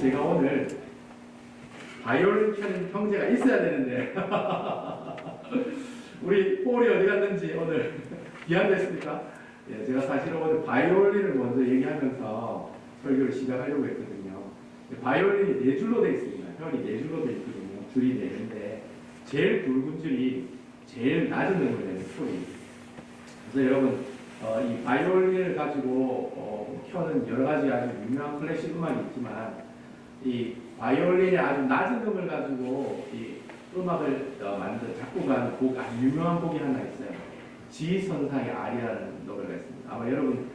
제가 오늘 바이올린 켜는 형제가 있어야 되는데 우리 폴이 어디 갔는지 오늘 귀환됐습니까? 예, 제가 사실은 오늘 바이올린을 먼저 얘기하면서 설교를 시작하려고 했거든요. 바이올린이 네 줄로 되어 있습니다. 혈이 네 줄로 되어 있거든요. 줄이 네 개인데 제일 굵은 줄이 제일 낮은 음을 내는 소리. 그래서 여러분 이 바이올린을 가지고 켜는 여러 가지 아주 유명한 클래식 음악이 있지만 이 바이올린의 아주 낮은 음을 가지고 이 음악을 만든 작곡한 곡, 아주 유명한 곡이 하나 있어요. 지선상의 아리아라는 노래가 있습니다. 아마 여러분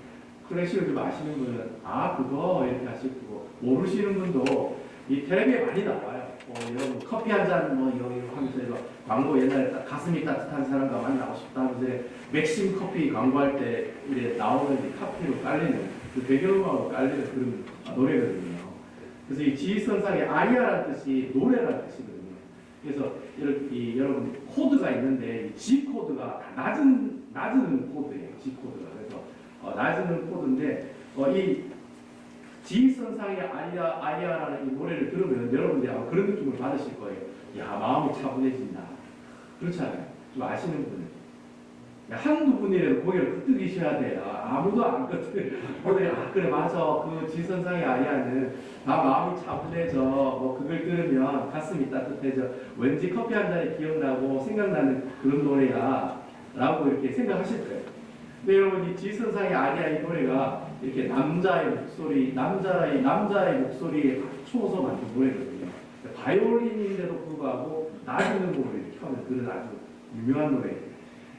클래식을 좀 아시는 분은 그거 이렇게 하실 거고, 모르시는 분도 이 텔레비에 많이 나와요. 여러분 커피 한 잔 여기 하면서 이거 광고, 옛날에 가슴이 따뜻한 사람과 만나고 싶다 하면서 맥심 커피 광고할 때 이제 나오는 이 카피로 깔리는 그 배경음악으로 깔리는 그런 노래거든요. 그래서 이 지선상의 아리아라는 뜻이 노래라는 뜻이거든요. 그래서 여러분 코드가 있는데 이 G 코드가 낮은 코드예요. G 코드가. 그래서 낮은 코드인데 이 지선상의 아리아라는 이 노래를 들으면 여러분들이 아마 그런 느낌을 받으실 거예요. 야, 마음이 차분해진다. 그렇잖아요. 좀 아시는 분은. 한두 분이라도 고개를 끄덕이셔야 돼요. 아무도 안 끄덕여. 그래, 맞아. 그 지선상의 아리아는 마음이 차분해져. 그걸 들으면 가슴이 따뜻해져. 왠지 커피 한 잔이 기억나고 생각나는 그런 노래야. 라고 이렇게 생각하실 거예요. 근데 여러분, 이 지선상의 아리아 이 노래가 이렇게 남자의 목소리에 맞춰서 만든 노래거든요. 바이올린인데도 불구하고 낮은 음으로 이렇게 하는 그런 아주 유명한 노래예요.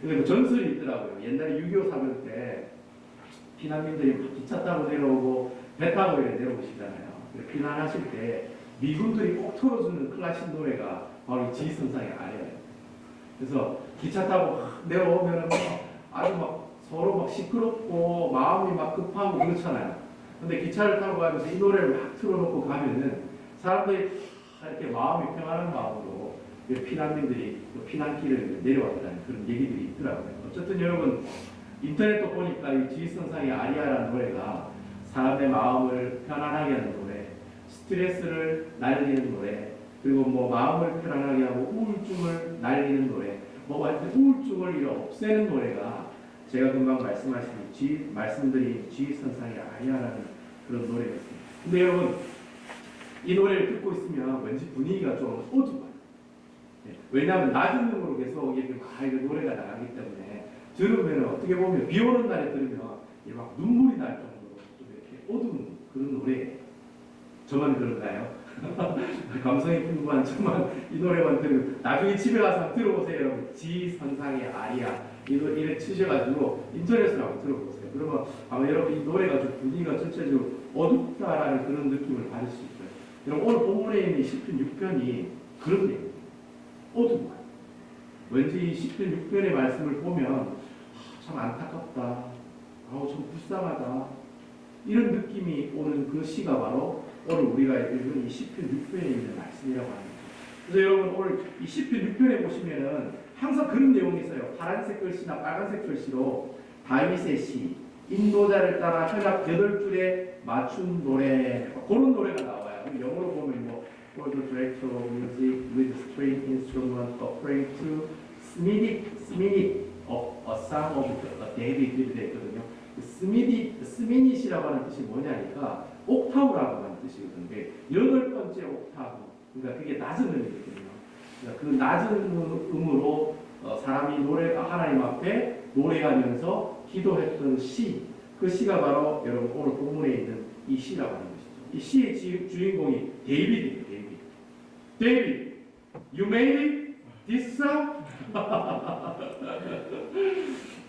근데 전설이 있더라고요. 옛날에 6.25 사변 때 피난민들이 기차 타고 내려오고 배 타고 내려오시잖아요. 피난하실 때 미군들이 꼭 틀어주는 클래식 노래가 바로 지선상의 아리아예요. 그래서 기차 타고 내려오면은 아주 서로 시끄럽고 마음이 급하고 그렇잖아요. 근데 기차를 타고 가면서 이 노래를 막 틀어놓고 가면은 사람들이 이렇게 마음이 평안한 마음으로 피난민들이 피난길을 내려왔다는 그런 얘기들이 있더라고요. 어쨌든 여러분 인터넷도 보니까 이 지선상의 아리아라는 노래가 사람의 마음을 편안하게 하는 노래, 스트레스를 날리는 노래, 그리고 마음을 편안하게 하고 우울증을 날리는 노래, 우울증을 이렇게 없애는 노래가 제가 금방 말씀드린 지선상의 아리아라는 그런 노래였습니다. 근데 여러분 이 노래를 듣고 있으면 왠지 분위기가 좀 어두워요. 왜냐하면 낮은 음으로 계속 이렇게 노래가 나가기 때문에 들으면 어떻게 보면 비 오는 날에 들으면 막 눈물이 날 정도로 좀 이렇게 어두운 그런 노래예요. 저만 그런가요? 감성이 풍부한 저만 이 노래만 들으면 나중에 집에 가서 들어보세요. 지선상의 아리아 이를 치셔가지고 인터넷으로 한번 들어보세요. 그러면 아마 여러분 이 노래가 좀 분위기가 전체적으로 어둡다라는 그런 느낌을 받을 수 있어요. 여러분 오늘 본문에 있는 시편 6편이 그런 내용이에요. 어두워요. 왠지 이 시편 6편의 말씀을 보면 참 안타깝다. 참 불쌍하다. 이런 느낌이 오는 그 시가 바로 오늘 우리가 읽은 이 시편 6편에 있는 말씀이라고 합니다. 그래서 여러분 오늘 이 시편 6편에 보시면은 항상 그런 내용이 있어요. 파란색 글씨나 빨간색 글씨로 다윗의 시, 인도자를 따라 혈압 8줄에 맞춘 노래, 그런 노래가 나와요. 영어로 보면 For the director of music with string instrument according to Sminit of a song of David 이렇게 되어 있거든요. 스미닛이라고 하는 뜻이 뭐냐니까 옥타브라고 하는 뜻이거든요. 8번째 옥타브. 그러니까 그게 낮은 음이거든요. 그러니까 그 낮은 음으로 사람이 하나님 앞에 노래하면서 기도했던 시, 그 시가 바로 여러분 오늘 본문에 있는 이 시라고 하는 것이죠. 이 시의 주인공이 데이비드예요. 데이비드, you made it? This song?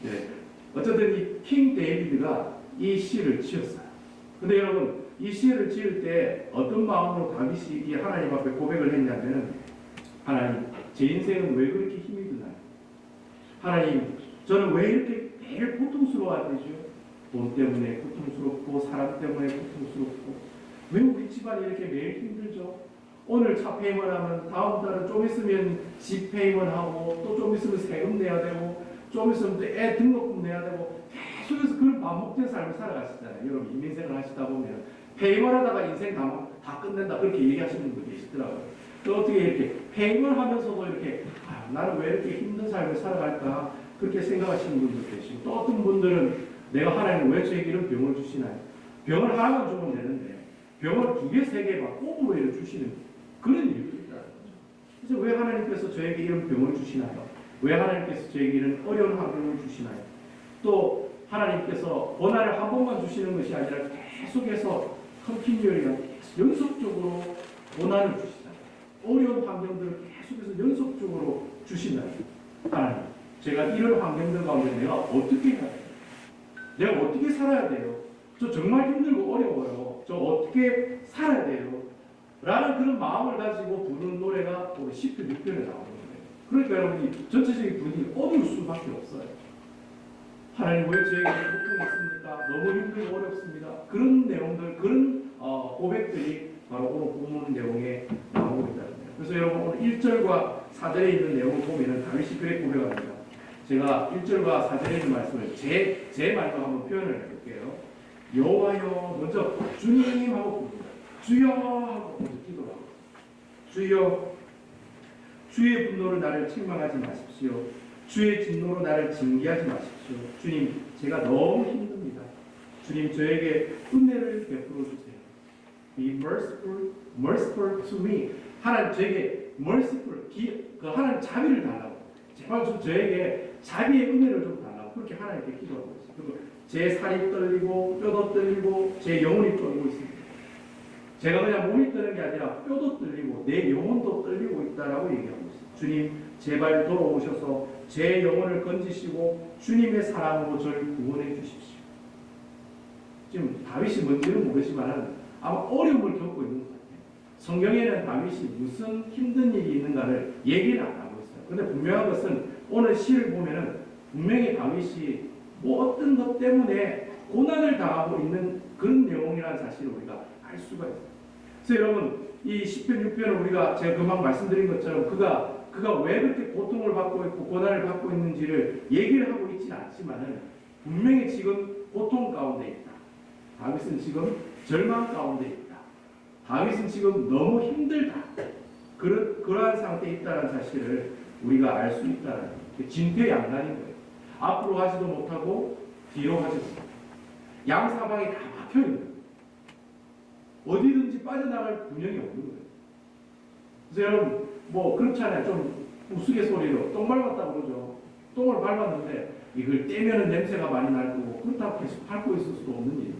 네. 어쨌든 이 킹 데이비드가 이 시를 지었어요. 근데 여러분 이 시를 지을 때 어떤 마음으로 다윗이 하나님 앞에 고백을 했냐면, 하나님, 제 인생은 왜 그렇게 힘이 드나요? 하나님, 저는 왜 이렇게 매일 고통스러워야 되죠? 돈 때문에 고통스럽고 사람 때문에 고통스럽고 왜 우리 집안이 이렇게 매일 힘들죠? 오늘 차 페이먼 하면 다음 달은 좀 있으면 집 페이먼 하고 또 좀 있으면 세금 내야 되고 좀 있으면 또 애 등록금 내야 되고 계속해서 그런 반복된 삶을 살아가시잖아요. 여러분 인생을 하시다 보면 페이먼 하다가 인생 다 끝낸다 그렇게 얘기하시는 분도 계시더라고요. 또 어떻게 이렇게 팽을 하면서도 이렇게 나는 왜 이렇게 힘든 삶을 살아갈까 그렇게 생각하시는 분도 계시고, 또 어떤 분들은 내가 하나님 왜 저에게 이런 병을 주시나요? 병을 하나만 주면 되는데 병을 2개, 3개 막 꼽으로 이렇게 주시는 그런 일들이 있다는 거죠. 그래서 왜 하나님께서 저에게 이런 병을 주시나요? 왜 하나님께서 저에게 이런 어려운 환경을 주시나요? 또 하나님께서 고난을 한 번만 주시는 것이 아니라 계속해서 컨티뉴얼리가 연속적으로 고난을 주시잖아요. 어려운 환경들을 계속해서 연속적으로 주시나요? 하나님, 제가 이런 환경들 가운데 내가 어떻게 해야 돼요? 내가 어떻게 살아야 돼요? 저 정말 힘들고 어려워요. 저 어떻게 살아야 돼요? 라는 그런 마음을 가지고 부르는 노래가 우리 시편 6편에 나오는 거예요. 그러니까 여러분이 전체적인 분위기 어려울 수밖에 없어요. 하나님 왜 저에게 고통이 있습니까? 너무 힘들고 어렵습니다. 그런 내용들, 그런 고백들이 바로 오늘 본문 내용에 나오고 있다는 거예요. 그래서 여러분 오늘 1절과 4절에 있는 내용을 보면 다윗이 그렇게 고백합니다. 제가 1절과 4절에 있는 말씀을 제 말로 한번 표현을 해볼게요. 여호와여, 먼저 주님 하고 부릅니다. 주여 하고 먼저 기도를 하고, 주여, 주의 분노로 나를 책망하지 마십시오. 주의 진노로 나를 징계하지 마십시오. 주님, 제가 너무 힘듭니다. 주님, 저에게 은혜를 베풀어 주세요. Be merciful to me. 하나님, 저에게 merciful, 하나님 자비를 달라고. 제발 좀 저에게 자비의 은혜를 좀 달라고. 그렇게 하나님께 기도하고 있어요. 그리고 제 살이 떨리고 뼈도 떨리고 제 영혼이 떨리고 있습니다. 제가 그냥 몸이 떨리는 게 아니라 뼈도 떨리고 내 영혼도 떨리고 있다라고 얘기하고 있어요. 주님, 제발 돌아오셔서 제 영혼을 건지시고 주님의 사랑으로 저를 구원해 주십시오. 지금 다윗이 뭔지는 모르지만 아마 어려움을 겪고 있는 것 같아요. 성경에는 다윗이 무슨 힘든 일이 있는가를 얘기를 안 하고 있어요. 그런데 분명한 것은 오늘 시를 보면은 분명히 다윗이 뭐 어떤 것 때문에 고난을 당하고 있는 그런 내용이라는 사실을 우리가 알 수가 있어요. 그래서 여러분 이 시편 6편은 우리가 제가 금방 말씀드린 것처럼 그가 왜 그렇게 고통을 받고 있고 고난을 받고 있는지를 얘기를 하고 있지는 않지만은 분명히 지금 고통 가운데 있다. 다윗은 지금 절망 가운데 있다. 다윗은 지금 너무 힘들다. 그러한 상태에 있다는 사실을 우리가 알 수 있다는 진퇴양난인 거예요. 앞으로 가지도 못하고 뒤로 가지도 못하고 양사방이 다 막혀 있는 거예요. 어디든지 빠져나갈 분명이 없는 거예요. 그래서 여러분 뭐 그렇잖아요. 좀 우스갯소리로 똥 밟았다 그러죠. 똥을 밟았는데 이걸 떼면은 냄새가 많이 날 거고 그렇다고 계속 밟고 있을 수도 없는 일이고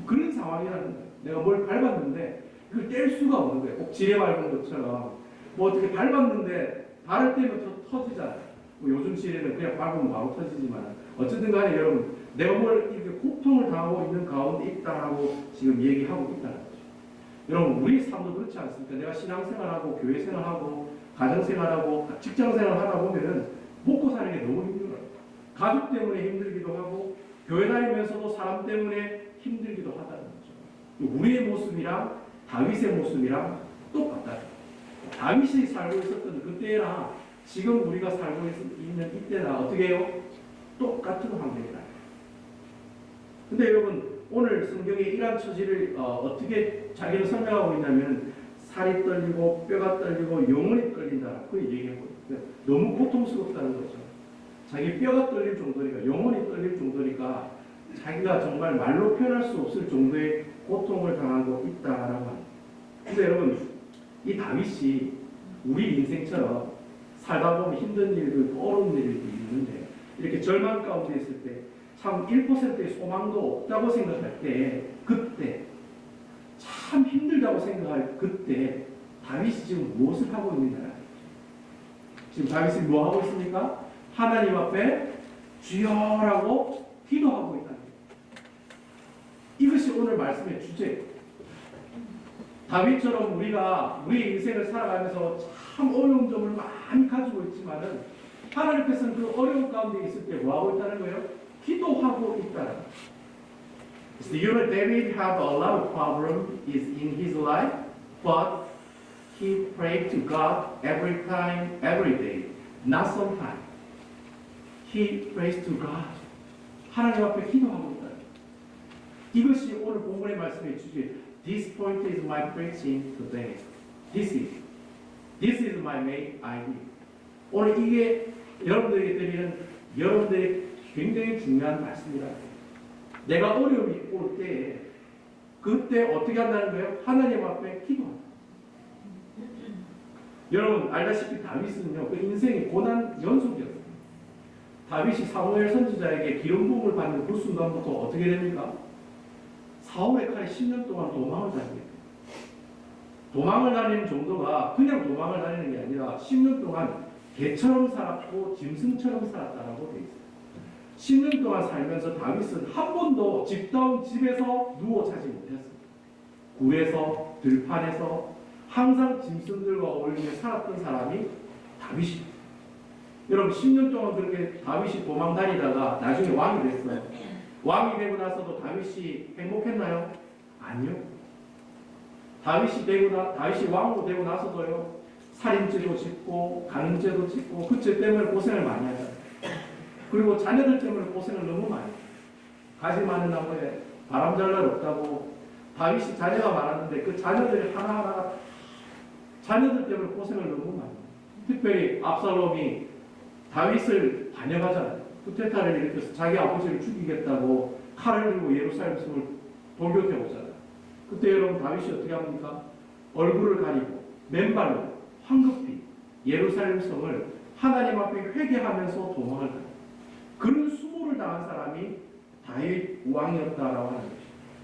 그런 상황이라는 거예요. 내가 뭘 밟았는데 이걸 뗄 수가 없는 거예요. 꼭 지뢰 밟은 것처럼 뭐 어떻게 밟았는데 발을 떼면 터지잖아요. 뭐 요즘 지뢰는 그냥 밟으면 바로 터지지만 어쨌든 간에 여러분 내가 뭘 이렇게 고통을 당하고 있는 가운데 있다라고 지금 얘기하고 있다는 거죠. 여러분 우리 삶도 그렇지 않습니까? 내가 신앙생활하고 교회생활하고 가정생활하고 직장생활 하다 보면은 먹고 사는 게 너무 힘들어요. 가족 때문에 힘들기도 하고 교회 다니면서도 사람 때문에 힘들기도 하다는 거죠. 우리의 모습이랑 다윗의 모습이랑 똑같다. 다윗이 살고 있었던 그때랑 지금 우리가 살고 있는 이때나 어떻게 해요? 똑같은 환경이다. 근데 여러분 오늘 성경의 이러한 처지를 어떻게 자기는 설명하고 있냐면 살이 떨리고 뼈가 떨리고 영혼이 떨린다. 그 얘기하고 있어요. 너무 고통스럽다는 거죠. 자기 뼈가 떨릴 정도니까 영혼이 떨릴 정도니까 자기가 정말 말로 표현할 수 없을 정도의 고통을 당하고 있다라고 합니다. 근데 여러분 이 다윗이 우리 인생처럼 살다 보면 힘든 일들, 어려운 일들이 있는데 이렇게 절망 가운데 있을 때 참 1%의 소망도 없다고 생각할 때 그때 참 힘들다고 생각할 그때 다윗이 지금 무엇을 하고 있느냐? 지금 다윗이 뭐 하고 있습니까? 하나님 앞에 주여라고 기도하고 있다는 거예요. 이것이 오늘 말씀의 주제예요. 다윗처럼 우리가 우리의 인생을 살아가면서 참 어려운 점을 많이 가지고 있지만은 하나님께서는 그 어려운 가운데 있을 때 뭐 하고 있다는 거예요? 기도하고 있다는 거예요. So you know David had a lot of problems in his life, but he prayed to God every time, every day, not sometimes. He prays to God. 하나님 앞에 기도하고 있다. 이것이 오늘 본문의 말씀의 주제. This point is my preaching today. This is my main idea. 오늘 이게 여러분들에게 드리는 여러분들의 굉장히 중요한 말씀이다. 내가 어려움이 올 때 그때 어떻게 한다는 거예요? 하나님 앞에 기도한다. 여러분 알다시피 다윗은요 그 인생의 고난 연속이었어요. 다윗이 사무엘 선지자에게 기름 부음을 받는 그 순간부터 어떻게 됩니까? 사울의 칼에 10년 동안 도망을 다니게 돼요. 도망을 다니는 정도가 그냥 도망을 다니는 게 아니라 10년 동안 개처럼 살았고 짐승처럼 살았다라고 되어 있어요. 10년 동안 살면서 다윗은 한 번도 집다운 집에서 누워 자지 못했어요. 굴에서 들판에서 항상 짐승들과 어울리며 살았던 사람이 다윗입니다. 여러분 10년 동안 그렇게 다윗이 도망 다니다가 나중에 왕이 됐어요. 왕이 되고 나서도 다윗이 행복했나요? 아니요. 다윗이 왕으로 되고 나서도요 살인죄도 짓고 간음죄도 짓고 그 죄 때문에 고생을 많이 하잖아요. 그리고 자녀들 때문에 고생을 너무 많이 해요. 가지 많은 나무에 바람 잘 날 없다고 다윗이 자녀가 많았는데 그 자녀들이 하나하나 자녀들 때문에 고생을 너무 많이 해요. 특별히 압살롬이 다윗을 반역하잖아요. 쿠데타를 일으켜서 자기 아버지를 죽이겠다고 칼을 들고 예루살렘 성을 돌격해 오잖아요. 그때 여러분 다윗이 어떻게 합니까? 얼굴을 가리고 맨발로 황급히 예루살렘 성을 하나님 앞에 회개하면서 도망을 가요. 그런 수모를 당한 사람이 다윗 왕이었다라고 하는 것이죠.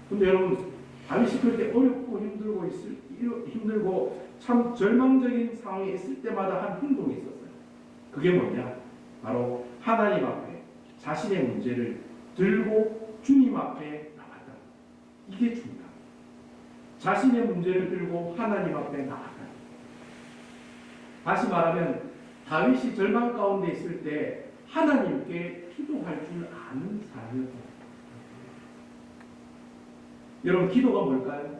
근데 여러분 다윗이 그렇게 어렵고 힘들고 참 절망적인 상황에 있을 때마다 한 행동이 있었어요. 그게 뭐냐? 바로 하나님 앞에 자신의 문제를 들고 주님 앞에 나갔다. 이게 중요합니다. 자신의 문제를 들고 하나님 앞에 나갔다. 다시 말하면 다윗이 절망 가운데 있을 때 하나님께 기도할 줄 아는 사람이었다. 여러분 기도가 뭘까요?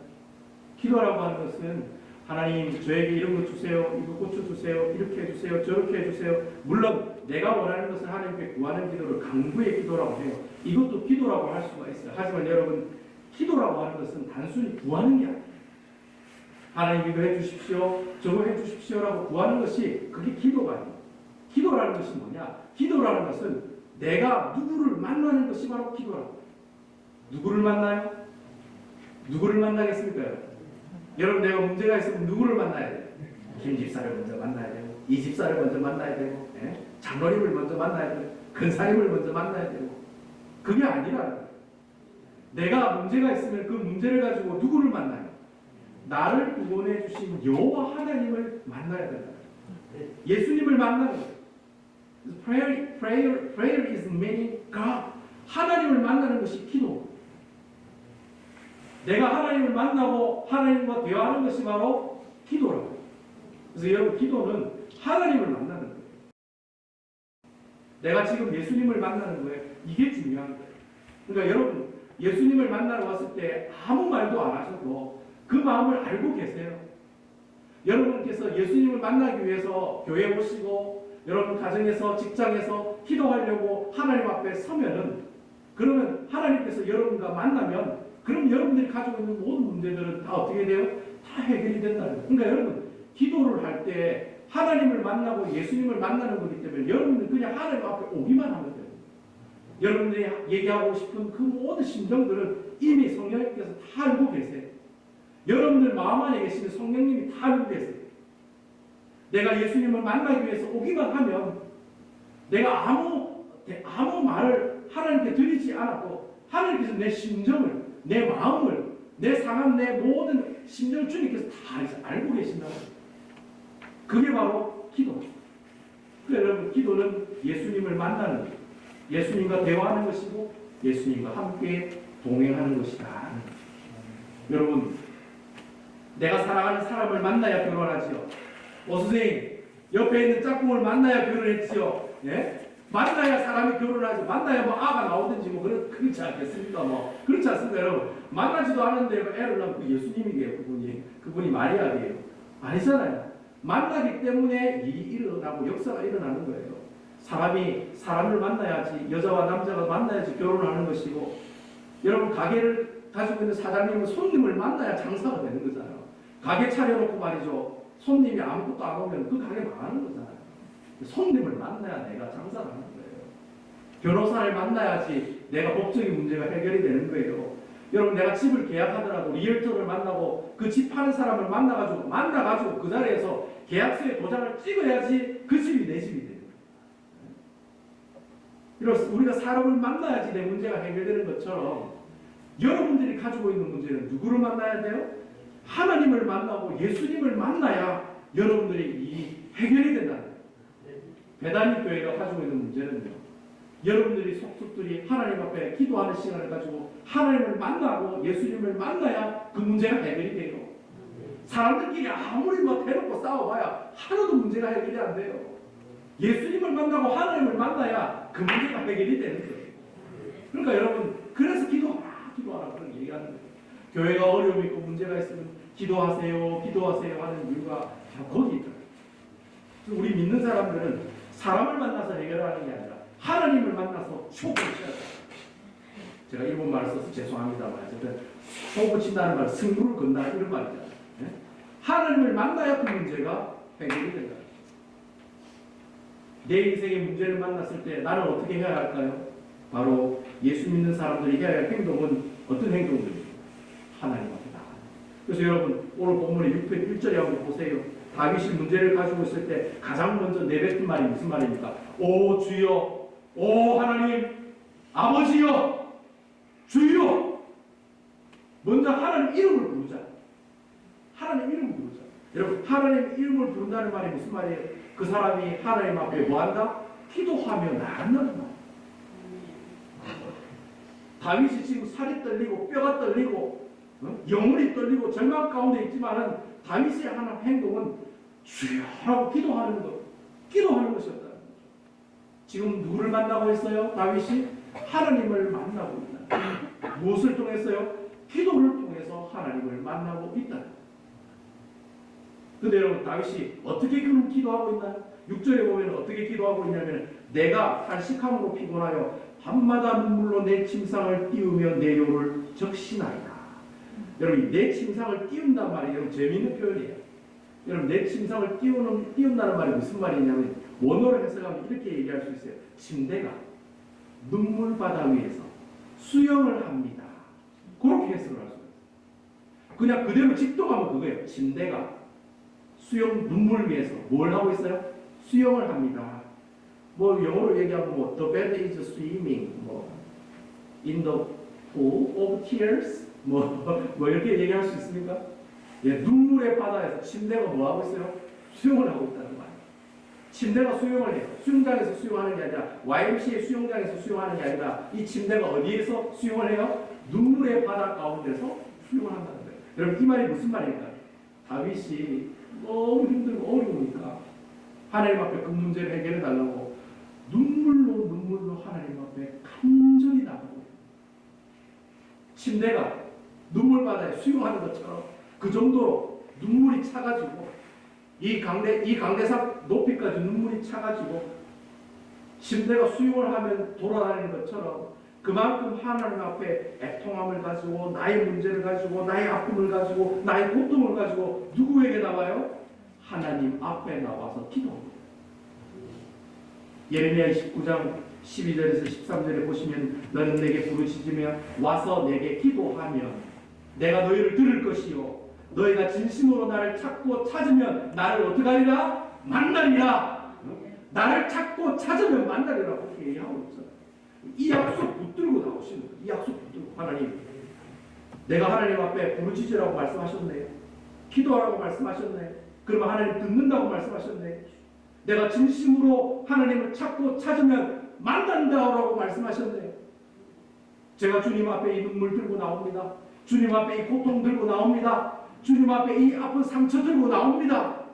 기도라고 하는 것은 하나님 저에게 이런 거 주세요. 이거 고쳐주세요. 이렇게 해주세요. 저렇게 해주세요. 물론 내가 원하는 것을 하나님께 구하는 기도를 간구의 기도라고 해요. 이것도 기도라고 할 수가 있어요. 하지만 여러분 기도라고 하는 것은 단순히 구하는 게 아니에요. 하나님 이거 해주십시오. 저거 해주십시오라고 구하는 것이 그게 기도가 아니에요. 기도라는 것이 뭐냐? 기도라는 것은 내가 누구를 만나는 것이 바로 기도라고. 누구를 만나요? 누구를 만나겠습니까? 여러분 내가 문제가 있으면 누구를 만나야 돼요? 김 집사를 먼저 만나야 되고 이 집사를 먼저 만나야 되고 장로님을 먼저 만나야 되고 근사님을 먼저 만나야 되고 그게 아니라 내가 문제가 있으면 그 문제를 가지고 누구를 만나요? 나를 구원해 주신 여호와 하나님을 만나야 된다. 예수님을 만나는 거예요. Prayer is meaning God. 하나님을 만나는 것이 기도. 내가 하나님을 만나고 하나님과 대화하는 것이 바로 기도라고. 그래서 여러분 기도는 하나님을 만나는 거예요. 내가 지금 예수님을 만나는 거예요. 이게 중요한 거예요. 그러니까 여러분 예수님을 만나러 왔을 때 아무 말도 안 하셔도 그 마음을 알고 계세요. 여러분께서 예수님을 만나기 위해서 교회 오시고 여러분 가정에서 직장에서 기도하려고 하나님 앞에 서면은 그러면 하나님께서 여러분과 만나면 그럼 여러분들이 가지고 있는 모든 문제들은 다 어떻게 돼요? 다 해결이 된다는 거예요. 그러니까 여러분 기도를 할 때 하나님을 만나고 예수님을 만나는 거기 때문에 여러분들 그냥 하나님 앞에 오기만 하면 돼요. 여러분들이 얘기하고 싶은 그 모든 심정들은 이미 성령님께서 다 알고 계세요. 여러분들 마음 안에 계시는 성령님이 다 알고 계세요. 내가 예수님을 만나기 위해서 오기만 하면 내가 아무 말을 하나님께 드리지 않아도 하나님께서 내 심정을, 내 마음을, 내 상한 내 모든 심정을 주님께서 다 알고 계신다는 거예요. 그게 바로 기도입니다. 그래서 여러분 기도는 예수님을 만나는 거예요. 예수님과 대화하는 것이고 예수님과 함께 동행하는 것이다. 여러분 내가 사랑하는 사람을 만나야 결혼하지요. 선생님 옆에 있는 짝꿍을 만나야 결혼했지요. 예? 만나야 사람이 결혼하지. 만나야 뭐 아가 나오든지 뭐 그렇지 않겠습니까? 뭐 그렇지 않습니까, 여러분? 만나지도 않은데 애를 낳고 예수님이게요. 그분이 마리아게요. 아니잖아요. 만나기 때문에 일이 일어나고 역사가 일어나는 거예요. 사람이 사람을 만나야지, 여자와 남자가 만나야지 결혼하는 것이고, 여러분 가게를 가지고 있는 사장님은 손님을 만나야 장사가 되는 거잖아요. 가게 차려놓고 말이죠. 손님이 아무것도 안 오면 그 가게 망하는 거잖아요. 손님을 만나야 내가 장사를 하는 거예요. 변호사를 만나야지 내가 법적인 문제가 해결이 되는 거예요. 여러분, 내가 집을 계약하더라도 리얼터를 만나고 그 집 파는 사람을 만나가지고 그 자리에서 계약서에 도장을 찍어야지 그 집이 내 집이 돼요. 이렇습니다. 우리가 사람을 만나야지 내 문제가 해결되는 것처럼 여러분들이 가지고 있는 문제는 누구를 만나야 돼요? 하나님을 만나고 예수님을 만나야 여러분들이 이 해결이 된다는 거예요. 배단위 교회가 가지고 있는 문제는요, 여러분들이 속속들이 하나님 앞에 기도하는 시간을 가지고 하나님을 만나고 예수님을 만나야 그 문제가 해결이 돼요. 사람들끼리 아무리 대놓고 싸워봐야 하나도 문제가 해결이 안 돼요. 예수님을 만나고 하나님을 만나야 그 문제가 해결이 되는 거예요. 그러니까 여러분, 그래서 기도하라 그런 얘기하는 거예요. 교회가 어려움이 있고 문제가 있으면 기도하세요 하는 이유가 거기 있다. 우리 믿는 사람들은 사람을 만나서 해결하는 게 아니라 하나님을 만나서 쇼부를 쳐야 돼요. 제가 일본 말을 써서 죄송합니다만 어쨌든 쇼부 친다는 말, 승부를 건다 이런 말이잖아요. 네? 하나님을 만나야 그 문제가 해결이 된다. 내 인생의 문제를 만났을 때 나는 어떻게 해야 할까요? 바로 예수 믿는 사람들이 해야 할 행동은 어떤 행동들이에요? 하나님 앞에 나가는. 그래서 여러분, 오늘 본문의 6편 1절에 한번 보세요. 다윗이 문제를 가지고 있을 때 가장 먼저 내뱉은 말이 무슨 말입니까? 오 주여, 오 하나님, 아버지여, 주여. 먼저 하나님 이름을 부르자. 하나님 이름을 부르자. 여러분, 하나님 이름을 부른다는 말이 무슨 말이에요? 그 사람이 하나님 앞에 뭐한다? 기도하며 나간다는 말. 다윗이 지금 살이 떨리고 뼈가 떨리고 영혼이 떨리고 절망 가운데 있지만은 다윗의 하나님 행동은 주여라고 기도하는 것, 기도하는 것이었다는 거죠. 지금 누구를 만나고 있어요? 다윗이 하나님을 만나고 있다. 무엇을 통해서요? 기도를 통해서 하나님을 만나고 있다. 근데 여러분, 다윗이 어떻게 그런 기도하고 있나요? 6절에 보면 어떻게 기도하고 있냐면, 내가 탄식함으로 피곤하여 밤마다 눈물로 내 침상을 띄우며 내 요를 적시나이다. 여러분, 내 침상을 띄운단 말이 여러분 재미있는 표현이에요. 여러분, 내 침상을 띄운다는 말이 무슨 말이냐면, 원어로 해석하면 이렇게 얘기할 수 있어요. 침대가 눈물바다 위에서 수영을 합니다. 그렇게 해석을 할 수 있어요. 그냥 그대로 직동하면 그거예요. 침대가 눈물 위에서 뭘 하고 있어요? 수영을 합니다. 뭐 영어로 얘기하면 뭐 the bed is swimming, 뭐 in the pool of tears, 뭐 이렇게 얘기할 수 있습니까? 예, 눈물의 바다에서 침대가 뭐 하고 있어요? 수영을 하고 있다는 말이에요. 침대가 수영을 해요. 수영장에서 수영하는 게 아니라 YMCA 수영장에서 수영하는 게 아니라 이 침대가 어디에서 수영을 해요? 눈물의 바다 가운데서 수영을 한다는 거예요. 여러분, 이 말이 무슨 말일까요? 다윗이 너무 힘들고 어려우니까 하나님 앞에 그 문제를 해결해 달라고 눈물로 하나님 앞에 간절히 나가고, 침대가 눈물바다에 수영하는 것처럼 그 정도로 눈물이 차가지고 이 강대상 높이까지 눈물이 차가지고 침대가 수영을 하면 돌아다니는 것처럼 그만큼 하나님 앞에 애통함을 가지고 나의 문제를 가지고 나의 아픔을 가지고 나의 고통을 가지고 누구에게 나와요? 하나님 앞에 나와서 기도합니다. 예레미야 29장 12절에서 13절에 보시면, 너는 내게 부르짖으며 와서 내게 기도하면 내가 너희를 들을 것이요 너희가 진심으로 나를 찾고 찾으면 나를 어떻게 하리라? 만나리라. 나를 찾고 찾으면 만나리라고 그렇게 얘기하고 있어요. 이 약속 붙들고 나오시는 거예요. 이 약속 붙들고, 하나님, 내가 하나님 앞에 부르짖으라고 말씀하셨네요. 기도하라고 말씀하셨네요. 그러면 하나님 듣는다고 말씀하셨네요. 내가 진심으로 하나님을 찾고 찾으면 만난다고 말씀하셨네요. 제가 주님 앞에 이 눈물 들고 나옵니다. 주님 앞에 이 고통 들고 나옵니다. 주님 앞에 이 아픈 상처 들고 나옵니다.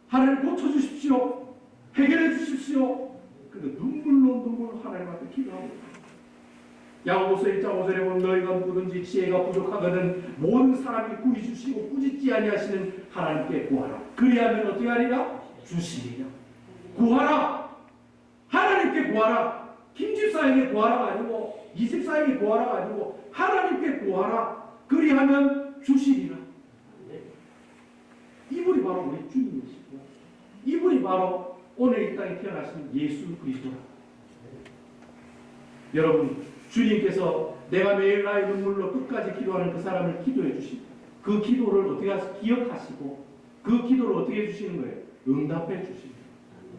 하나님 고쳐주십시오. 해결해 주십시오. 그러니까 눈물로 하나님 앞에 기도하고 있습니다. 야고보서 1장 5절에 보면, 너희가 누구든지 지혜가 부족하거든 모든 사람이 구해 주시고 꾸짖지 아니하시는 하나님께 구하라. 그리하면 어떻게 하리라? 주시리라. 구하라. 하나님께 구하라. 김집사에게 구하라가 아니고 이집사에게 구하라가 아니고 하나님께 구하라. 구하라. 그리하면 주시리라. 이분이 바로 우리 주님이시고 이분이 바로 오늘 이 땅에 태어나신 예수 그리스도라. 여러분, 주님께서 내가 매일 나의 눈물로 끝까지 기도하는 그 사람을 기도해 주시고 그 기도를 어떻게 기억하시고 그 기도를 어떻게 해주시는 거예요? 응답해 주시는 거예요.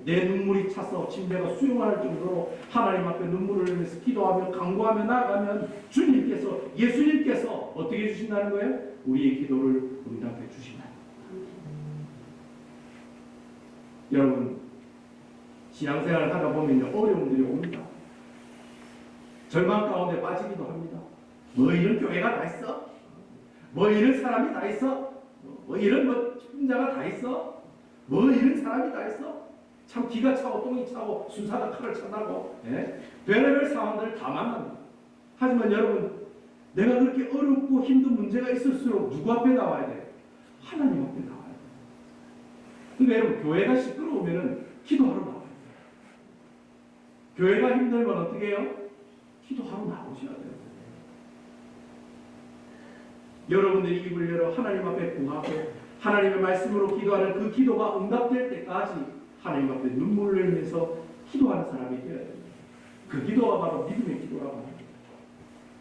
내 눈물이 차서 침대가 수용할 정도로 하나님 앞에 눈물을 흘리면서 기도하며 간구하며 나아가면 주님께서, 예수님께서 어떻게 해주신다는 거예요? 우리의 기도를 응답해 주신다. 여러분, 신앙생활을 하다 보면 어려움들이 옵니다. 절망 가운데 빠지기도 합니다. 뭐 이런 교회가 다 있어? 뭐 이런 사람이 다 있어? 뭐 이런 신자가 다 있어? 뭐 이런 사람이 다 있어? 참 기가 차고 똥이 차고 순사가 칼을 찬다고, 예? 별의별 상황들을 다 만납니다. 하지만 여러분, 내가 그렇게 어렵고 힘든 문제가 있을수록 누구 앞에 나와야 돼요? 하나님 앞에 나와야 돼요. 근데 여러분, 교회가 시끄러우면 기도하러 나와야 돼요. 교회가 힘들면 어떻게 해요? 기도하러 나오셔야 돼요. 여러분들이 입을 열어 하나님 앞에 구하고 하나님의 말씀으로 기도하는 그 기도가 응답될 때까지 하나님 앞에 눈물을 흘리면서 기도하는 사람이 되어야 됩니다. 그 기도가 바로 믿음의 기도라고 합니다.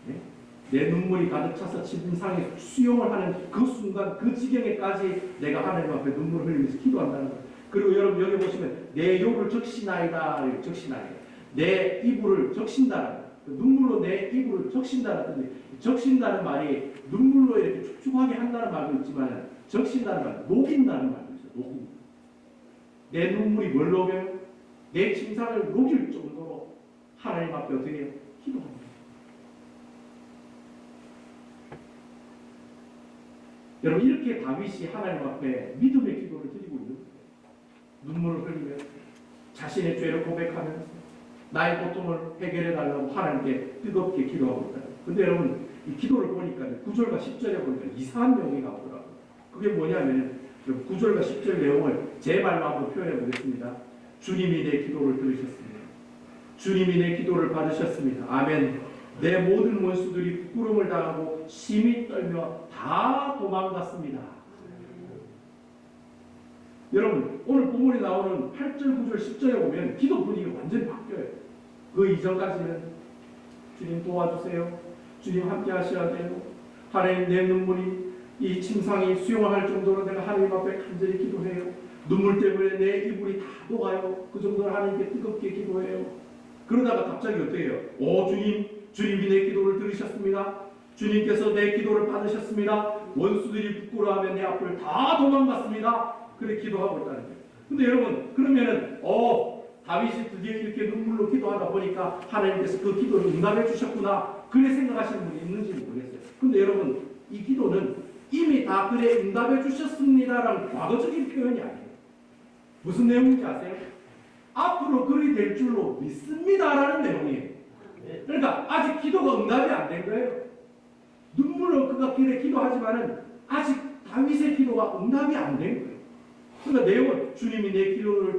네? 내 눈물이 가득 차서 침상에 수용을 하는 그 순간, 그 지경에까지 내가 하나님 앞에 눈물을 흘리면서 기도한다는 거예요. 그리고 여러분 여기 보시면 내 욕을 적시나이다, 적시나이다. 내 이불을 적신다는 거예요. 눈물로 내 이불을 적신다는 뜻이, 적신다는 말이 눈물로 이렇게 축축하게 한다는 말도 있지만 적신다는 말, 녹인다는 말도 있어요. 녹인다. 내 눈물이 뭘 녹여요? 내 침상을 녹일 정도로 하나님 앞에 어떻게 해요? 기도합니다. 여러분, 이렇게 다윗이 하나님 앞에 믿음의 기도를 드리고 있는 거예요. 눈물을 흘리며 자신의 죄를 고백하면서 나의 고통을 해결해 달라고 하나님께 뜨겁게 기도하고 있다. 근데 여러분, 이 기도를 보니까 9절과 10절에 보니까 이상한 내용이 나오더라고요. 그게 뭐냐면 9절과 10절 내용을 제 말로 한번 표현해 보겠습니다. 주님이 내 기도를 들으셨습니다. 주님이 내 기도를 받으셨습니다. 아멘. 내 모든 원수들이 부끄러움을 당하고 심히 떨며 다 도망갔습니다. 여러분, 오늘 본문에 나오는 8절, 9절, 10절에 보면 기도 분위기가 완전히 바뀌어요. 그 이전까지는 주님 도와주세요. 주님 함께 하셔야 돼요. 하나님, 내 눈물이 이 침상이 수용할 정도로 내가 하나님 앞에 간절히 기도해요. 눈물 때문에 내 이불이 다 녹아요. 그 정도로 하나님께 뜨겁게 기도해요. 그러다가 갑자기 어떻게 해요? 오 주님, 주님이 내 기도를 들으셨습니다. 주님께서 내 기도를 받으셨습니다. 원수들이 부끄러워하면 내 앞을 다 도망갔습니다. 그래 기도하고 있다는 거예요. 근데 여러분, 그러면은 다윗이 드디어 이렇게 눈물로 기도하다 보니까 하나님께서 그 기도를 응답해 주셨구나, 그래 생각하시는 분이 있는지 모르겠어요. 근데 여러분, 이 기도는 이미 다 그래 응답해 주셨습니다라는 과거적인 표현이 아니에요. 무슨 내용인지 아세요? 앞으로 그리 될 줄로 믿습니다라는 내용이에요. 그러니까 아직 기도가 응답이 안 된 거예요. 눈물로 그가 길에 기도하지만은 아직 다윗의 기도가 응답이 안 된 거예요. 그러니까 내용은 주님이 내 기도를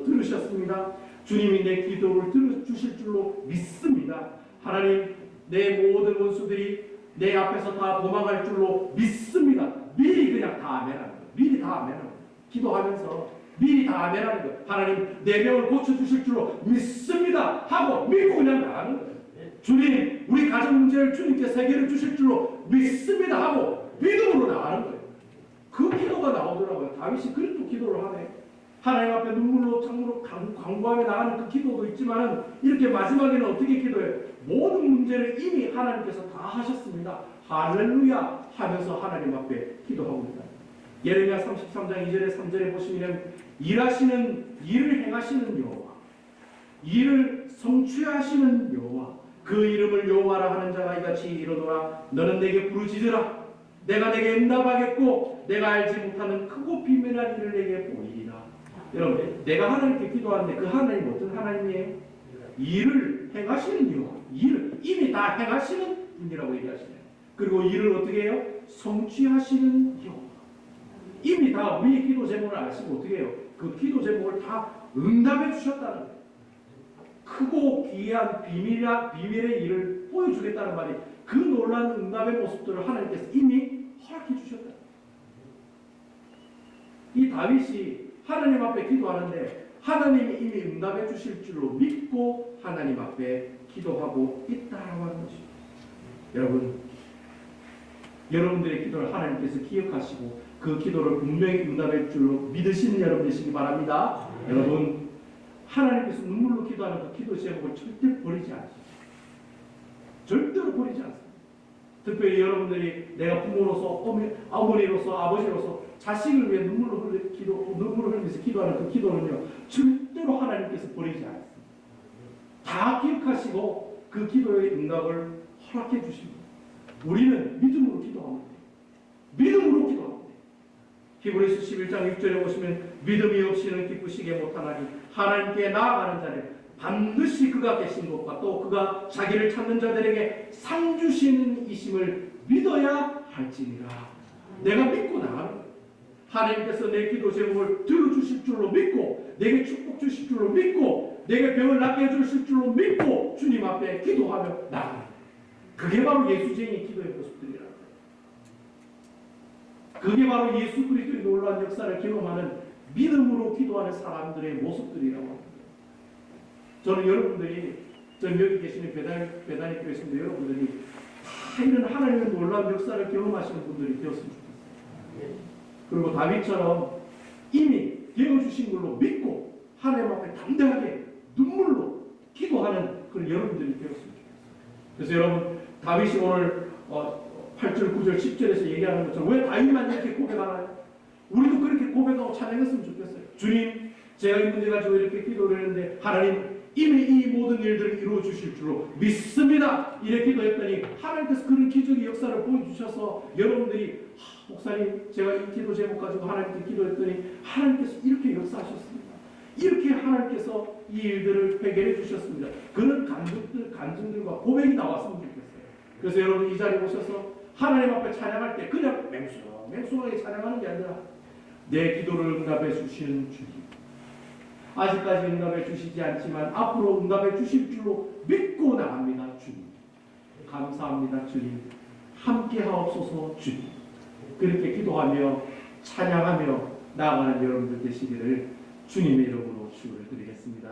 들으셨습니다. 주님이 내 기도를 들어주실 줄로 믿습니다. 하나님, 내 모든 원수들이 내 앞에서 다 도망갈 줄로 믿습니다. 미리 그냥 다 아멘하는 거예요. 미리 다 아멘하는 거예요. 기도하면서 미리 다 아멘하는 거예요. 하나님, 내 병을 고쳐주실 줄로 믿습니다 하고 믿고 그냥 나가는 거예요. 주님, 우리 가정 문제를 주님께서 해결해 주실 줄로 믿습니다 하고 믿음으로 나가는 거예요. 그 기도가 나오더라고요. 다윗이 그렇게 기도를 하네. 하나님 앞에 눈물로 창으로 간구하며 나가는 그 기도도 있지만 이렇게 마지막에는 어떻게 기도해요? 모든 문제를 이미 하나님께서 다 하셨습니다. 할렐루야 하면서 하나님 앞에 기도하고 있다. 예레미야 33장 2절에 3절에 보시면 일을 행하시는 여호와, 일을 성취하시는 여호와, 그 이름을 여호와라 하는 자가 이같이 이르노라. 너는 내게 부르짖으라. 내가 내게 응답하겠고 내가 알지 못하는 크고 비밀한 일을 내게 보이리라. 여러분, 내가 하나님께 기도하는데 그 하나님 어떤 하나님이에요? 일을 행하시는 여호와, 일을 이미 다 행하시는 분이라고 얘기하시네요. 그리고 일을 어떻게 해요? 성취하시는 여호와. 이미 다 우리의 기도 제목을 아시고 어떻게 해요? 그 기도 제목을 다 응답해 주셨다는 거예요. 크고 귀한 비밀의 일을 보여주겠다는 말이 그 놀라운 응답의 모습들을 하나님께서 이미 허락해 주셨다. 이 다윗이 하나님 앞에 기도하는데 하나님이 이미 응답해 주실 줄로 믿고 하나님 앞에 기도하고 있다라고 하는 것입니다. 여러분, 여러분들의 기도를 하나님께서 기억하시고 그 기도를 분명히 응답할 줄로 믿으시는 여러분 되시기 바랍니다. 여러분, 하나님께서 눈물로 기도하는 그 기도 제목을 절대 버리지 않습니다. 절대로 버리지 않습니다. 특별히 여러분들이 내가 부모로서, 어머니로서, 아버지로서 자식을 위해 눈물을 흘리면서 기도하는 그 기도는요, 절대로 하나님께서 버리지 않습니다. 다 기억하시고 그 기도의 응답을 허락해 주십니다. 우리는 믿음으로 기도하면 돼요. 믿음으로 기도하면 돼요. 히브리서 11장 6절에 보시면 믿음이 없이는 기쁘시게 못하나니 하나님께 나아가는 자는 반드시 그가 계신 것과 또 그가 자기를 찾는 자들에게 상 주시는 이심을 믿어야 할지니라. 내가 믿고 나가는 거예요. 하나님께서 내 기도 제목을 들어주실 줄로 믿고 내게 축복 주실 줄로 믿고 내게 병을 낫게 해주실 줄로 믿고 주님 앞에 기도하며 나가는 거예요. 그게 바로 예수쟁이 기도의 모습들이라는 거예요. 그게 바로 예수 그리스도의 놀라운 역사를 경험하는 믿음으로 기도하는 사람들의 모습들이라고 합니다. 저는 여러분들이 여기 계시는 배단의 교회 있습니다. 여러분들이 다 이런 하나님의 놀라운 역사를 경험하시는 분들이 되었으면 좋겠어요. 그리고 다윗처럼 이미 되어주신 걸로 믿고 하나님 앞에 담대하게 눈물로 기도하는 그런 여러분들이 되었으면 좋겠어요. 그래서 여러분, 다윗이 오늘 8절, 9절, 10절에서 얘기하는 것처럼 왜 다윗만 이렇게 고백하나요? 우리도 그렇게 고백하고 찬양했으면 좋겠어요. 주님, 제가 이 문제 가지고 이렇게 기도를 했는데 하나님 이미 이 모든 일들을 이루어 주실 줄로 믿습니다. 이렇게 기도했더니 하나님께서 그런 기적의 역사를 보여주셔서 여러분들이 목사님, 제가 이 기도 제목 가지고 하나님께 기도했더니 하나님께서 이렇게 역사하셨습니다. 이렇게 하나님께서 이 일들을 해결해 주셨습니다. 그런 간증들과 고백이 나왔으면 좋겠어요. 그래서 여러분, 이 자리에 오셔서 하나님 앞에 찬양할 때 그냥 맹수하게 찬양하는 게 아니라 내 기도를 응답해 주시는 주님, 아직까지 응답해 주시지 않지만 앞으로 응답해 주실 줄로 믿고 나갑니다. 주님, 감사합니다. 주님, 함께 하옵소서. 주님, 그렇게 기도하며 찬양하며 나아가는 여러분들 되시기를 주님의 이름으로 축원을 드리겠습니다.